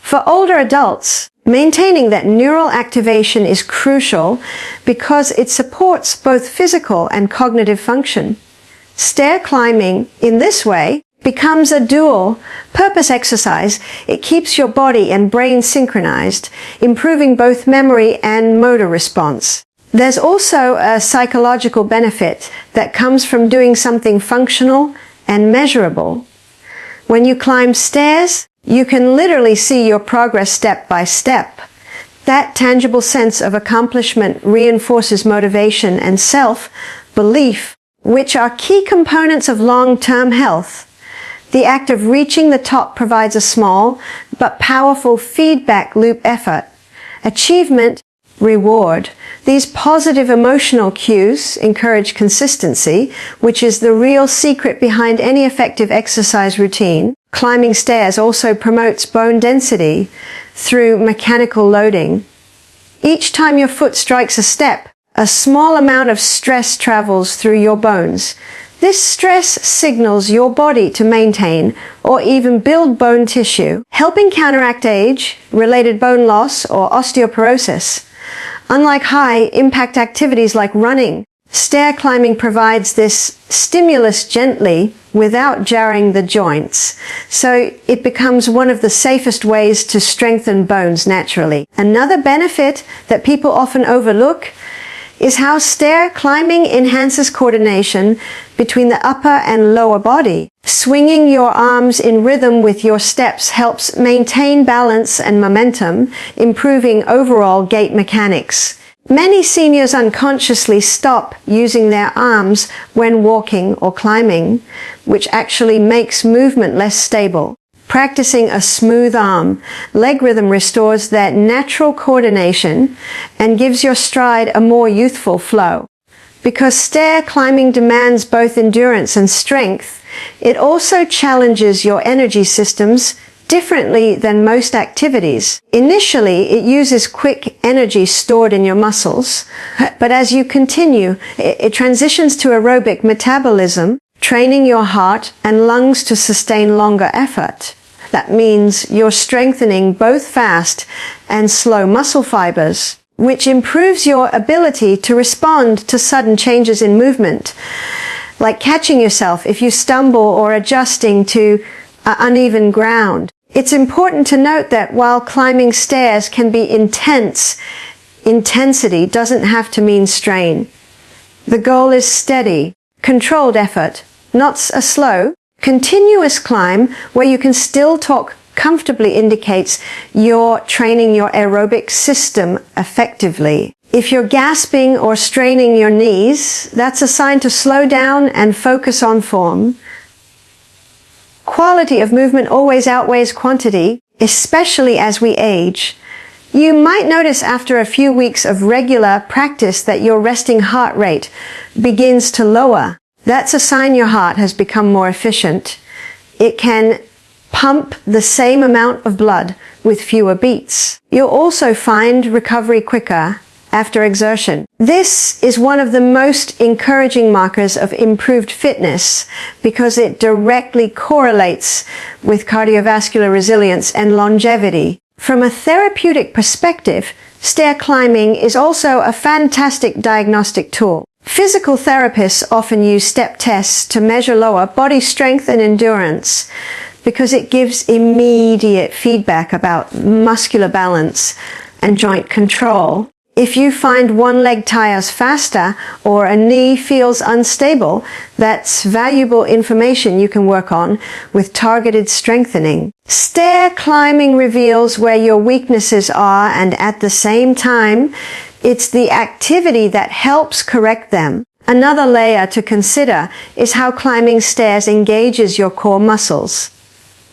For older adults, maintaining that neural activation is crucial because it supports both physical and cognitive function. Stair climbing, in this way, becomes a dual-purpose exercise. It keeps your body and brain synchronized, improving both memory and motor response. There's also a psychological benefit that comes from doing something functional and measurable. When you climb stairs, you can literally see your progress step by step. That tangible sense of accomplishment reinforces motivation and self-belief, which are key components of long-term health. The act of reaching the top provides a small but powerful feedback loop effort. Achievement, reward. These positive emotional cues encourage consistency, which is the real secret behind any effective exercise routine. Climbing stairs also promotes bone density through mechanical loading. Each time your foot strikes a step, a small amount of stress travels through your bones. This stress signals your body to maintain or even build bone tissue, helping counteract age-related bone loss or osteoporosis. Unlike high-impact activities like running, Stair climbing provides this stimulus gently without jarring the joints, so it becomes one of the safest ways to strengthen bones naturally. Another benefit that people often overlook is how stair climbing enhances coordination between the upper and lower body. Swinging your arms in rhythm with your steps helps maintain balance and momentum, improving overall gait mechanics. Many seniors unconsciously stop using their arms when walking or climbing, which actually makes movement less stable. Practicing a smooth arm leg rhythm restores that natural coordination and gives your stride a more youthful flow. Because stair climbing demands both endurance and strength, it also challenges your energy systems differently than most activities. Initially, it uses quick energy stored in your muscles, but as you continue, it transitions to aerobic metabolism, training your heart and lungs to sustain longer effort. That means you're strengthening both fast and slow muscle fibers, which improves your ability to respond to sudden changes in movement, like catching yourself if you stumble or adjusting to uneven ground. It's important to note that while climbing stairs can be intense, intensity doesn't have to mean strain. The goal is steady, controlled effort, not a slow, continuous climb where you can still talk comfortably indicates you're training your aerobic system effectively. If you're gasping or straining your knees, that's a sign to slow down and focus on form. Quality of movement always outweighs quantity, especially as we age. You might notice after a few weeks of regular practice that your resting heart rate begins to lower. That's a sign your heart has become more efficient. It can pump the same amount of blood with fewer beats. You'll also find recovery quicker after exertion. This is one of the most encouraging markers of improved fitness because it directly correlates with cardiovascular resilience and longevity. From a therapeutic perspective, stair climbing is also a fantastic diagnostic tool. Physical therapists often use step tests to measure lower body strength and endurance because it gives immediate feedback about muscular balance and joint control. If you find one leg tires faster or a knee feels unstable, that's valuable information you can work on with targeted strengthening. Stair climbing reveals where your weaknesses are, and at the same time, it's the activity that helps correct them. Another layer to consider is how climbing stairs engages your core muscles.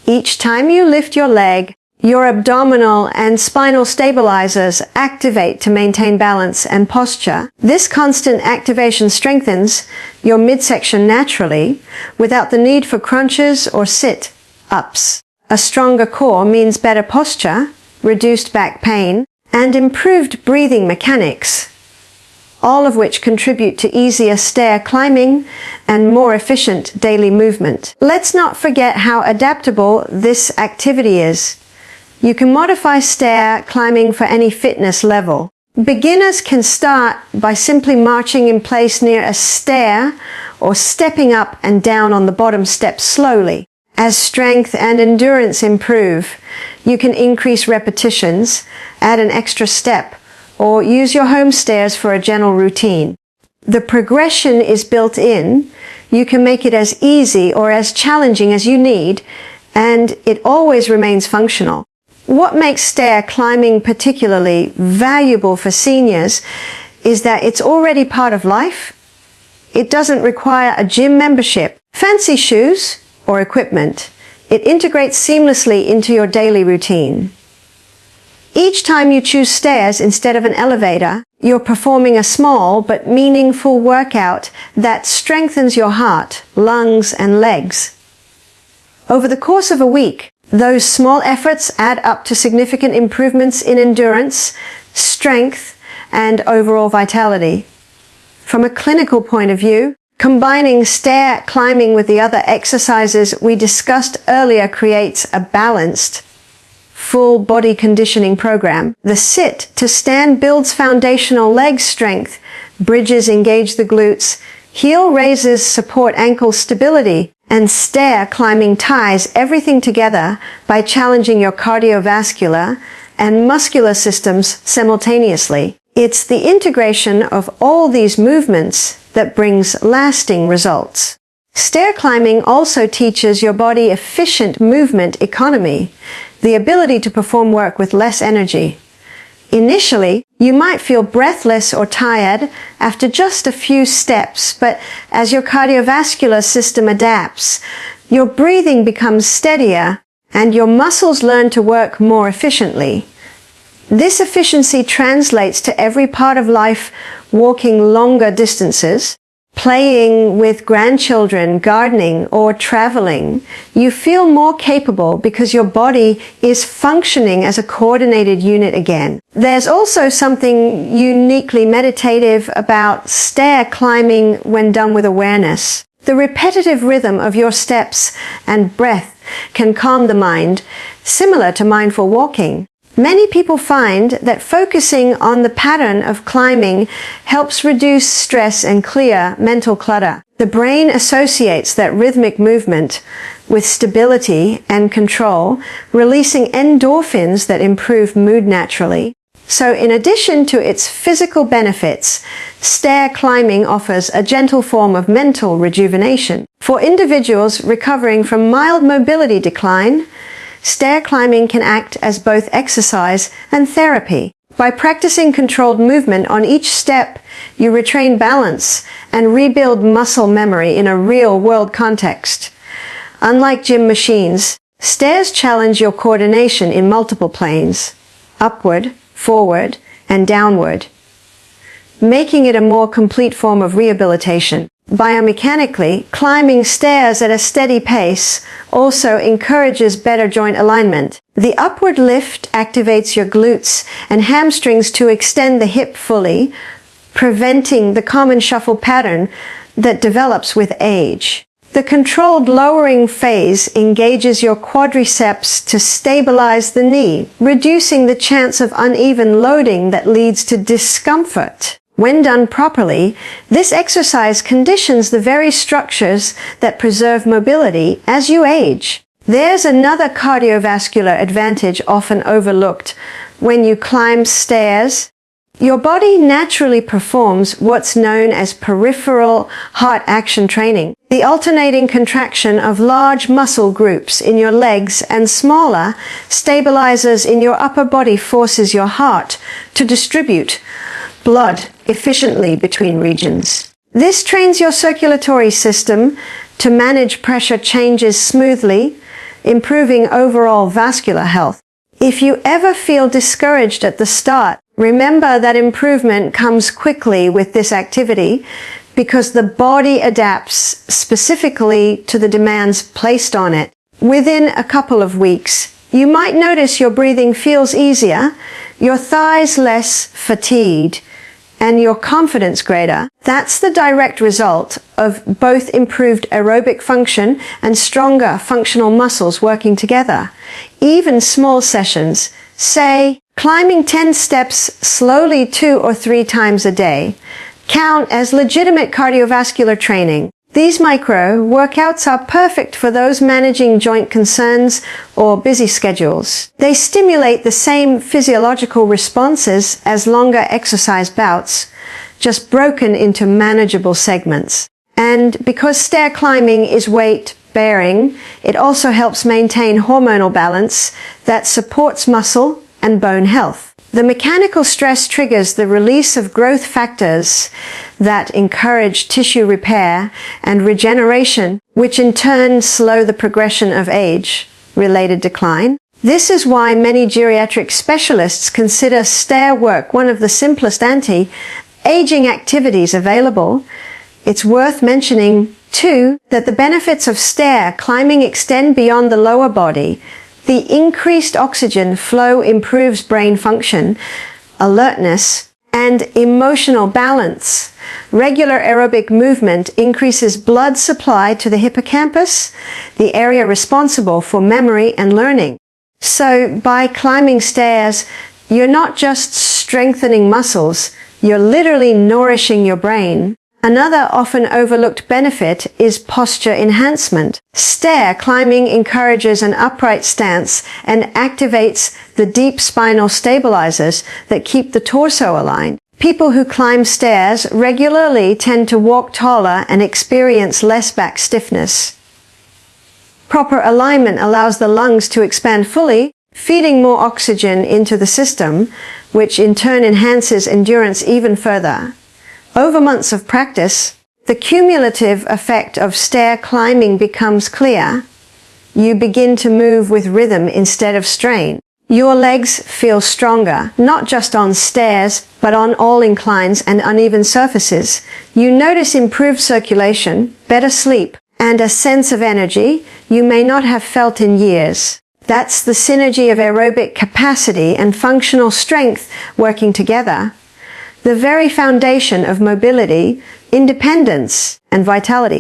Each time you lift your leg, your abdominal and spinal stabilizers activate to maintain balance and posture. This constant activation strengthens your midsection naturally without the need for crunches or sit-ups. A stronger core means better posture, reduced back pain, and improved breathing mechanics, all of which contribute to easier stair climbing and more efficient daily movement. Let's not forget how adaptable this activity is. You can modify stair climbing for any fitness level. Beginners can start by simply marching in place near a stair or stepping up and down on the bottom step slowly. As strength and endurance improve, you can increase repetitions, add an extra step, or use your home stairs for a gentle routine. The progression is built in. You can make it as easy or as challenging as you need, and it always remains functional. What makes stair climbing particularly valuable for seniors is that it's already part of life. It doesn't require a gym membership, fancy shoes, or equipment. It integrates seamlessly into your daily routine. Each time you choose stairs instead of an elevator, you're performing a small but meaningful workout that strengthens your heart, lungs, and legs. Over the course of a week, those small efforts add up to significant improvements in endurance, strength, and overall vitality. From a clinical point of view, combining stair climbing with the other exercises we discussed earlier creates a balanced, full body conditioning program. The sit to stand builds foundational leg strength Bridges engage the glutes, heel raises support ankle stability, and stair climbing ties everything together by challenging your cardiovascular and muscular systems simultaneously. It's the integration of all these movements that brings lasting results. Stair climbing also teaches your body efficient movement economy, the ability to perform work with less energy. Initially, you might feel breathless or tired after just a few steps, but as your cardiovascular system adapts, your breathing becomes steadier and your muscles learn to work more efficiently. This efficiency translates to every part of life: walking longer distances, playing with grandchildren, gardening, or traveling. You feel more capable because your body is functioning as a coordinated unit again. There's also something uniquely meditative about stair climbing when done with awareness. The repetitive rhythm of your steps and breath can calm the mind, similar to mindful walking. Many people find that focusing on the pattern of climbing helps reduce stress and clear mental clutter. The brain associates that rhythmic movement with stability and control, releasing endorphins that improve mood naturally. So in addition to its physical benefits, stair climbing offers a gentle form of mental rejuvenation. For individuals recovering from mild mobility decline, stair climbing can act as both exercise and therapy. By practicing controlled movement on each step, you retrain balance and rebuild muscle memory in a real-world context. Unlike gym machines, stairs challenge your coordination in multiple planes: upward, forward, and downward, making it a more complete form of rehabilitation. Biomechanically, climbing stairs at a steady pace also encourages better joint alignment. The upward lift activates your glutes and hamstrings to extend the hip fully, preventing the common shuffle pattern that develops with age. The controlled lowering phase engages your quadriceps to stabilize the knee, reducing the chance of uneven loading that leads to discomfort. When done properly, this exercise conditions the very structures that preserve mobility as you age. There's another cardiovascular advantage often overlooked. When you climb stairs, your body naturally performs what's known as peripheral heart action training. The alternating contraction of large muscle groups in your legs and smaller stabilizers in your upper body forces your heart to distribute blood efficiently between regions. This trains your circulatory system to manage pressure changes smoothly, improving overall vascular health. If you ever feel discouraged at the start, remember that improvement comes quickly with this activity because the body adapts specifically to the demands placed on it. Within a couple of weeks, you might notice your breathing feels easier, your thighs less fatigued, and your confidence greater. That's the direct result of both improved aerobic function and stronger functional muscles working together. Even small sessions, say climbing 10 steps slowly 2 or 3 times a day, count as legitimate cardiovascular training. These micro workouts are perfect for those managing joint concerns or busy schedules. They stimulate the same physiological responses as longer exercise bouts, just broken into manageable segments. And because stair climbing is weight bearing, it also helps maintain hormonal balance that supports muscle and bone health. The mechanical stress triggers the release of growth factors that encourage tissue repair and regeneration, which in turn slow the progression of age-related decline. This is why many geriatric specialists consider stair work one of the simplest anti-aging activities available. It's worth mentioning, too, that the benefits of stair climbing extend beyond the lower body. The increased oxygen flow improves brain function, alertness, and emotional balance. Regular aerobic movement increases blood supply to the hippocampus, the area responsible for memory and learning. So by climbing stairs, you're not just strengthening muscles, You're literally nourishing your brain. Another often overlooked benefit is posture enhancement. Stair climbing encourages an upright stance and activates the deep spinal stabilizers that keep the torso aligned. People who climb stairs regularly tend to walk taller and experience less back stiffness. Proper alignment allows the lungs to expand fully, feeding more oxygen into the system, which in turn enhances endurance even further. Over months of practice, the cumulative effect of stair climbing becomes clear. You begin to move with rhythm instead of strain. Your legs feel stronger, not just on stairs, but on all inclines and uneven surfaces. You notice improved circulation, better sleep, and a sense of energy you may not have felt in years. That's the synergy of aerobic capacity and functional strength working together. The very foundation of mobility, independence, and vitality.